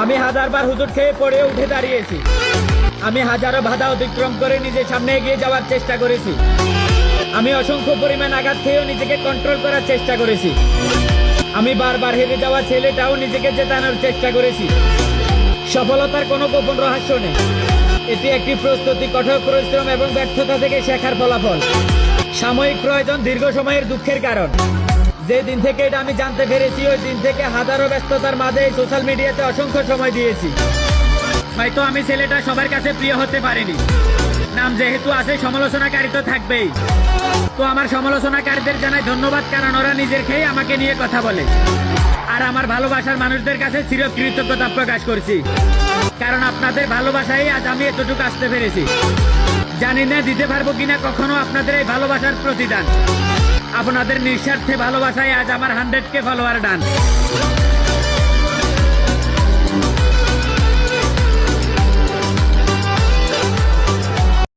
আমি হাজারবার হুজুট খেয়ে পড়ে উঠে দাঁড়িয়েছি। আমি হাজারো বাধা অতিক্রম করে নিজের সামনে এগিয়ে যাওয়ার চেষ্টা করেছি। আমি অসংখ্য পরিমাণ আঘাত খেয়েও নিজেকে কন্ট্রোল করার চেষ্টা করেছি। আমি বারবার হেরে যাওয়া ছেলেটাও নিজেকে জেতানোর চেষ্টা করেছি। সফলতার কোনো গোপন রহস্য নেই। এটি একটি প্রস্তুতি, কঠোর পরিশ্রম এবং ব্যর্থতা থেকে শেখার ফলাফল। সাময়িক প্রয়োজন দীর্ঘ সময়ের দুঃখের কারণ। যে দিন থেকে এটা আমি জানতে পেরেছি, ওই দিন থেকে হাজারো ব্যস্ততার মাঝে সোশ্যাল মিডিয়াতে অসংখ্য সময় দিয়েছি। হয়তো আমি ছেলেটা সবার কাছে প্রিয় হতে পারিনি। নাম যেহেতু আছে, সমালোচনাকারী তো থাকবেই। তো আমার সমালোচনাকারীদের জানাই ধন্যবাদ, কারণ ওরা নিজের খেয়ে আমাকে নিয়ে কথা বলে। আর আমার ভালোবাসার মানুষদের কাছে চিরকৃতজ্ঞতা প্রকাশ করছি, কারণ আপনাদের ভালোবাসায় আজ আমি এতটুকু আসতে পেরেছি। জানি না দিতে পারবো কিনা কখনো আপনাদের এই ভালোবাসার প্রতিদান। আপনাদের নিঃস্বার্থে ভালোবাসায় আজ আমার 100K ফলোয়ার ডান।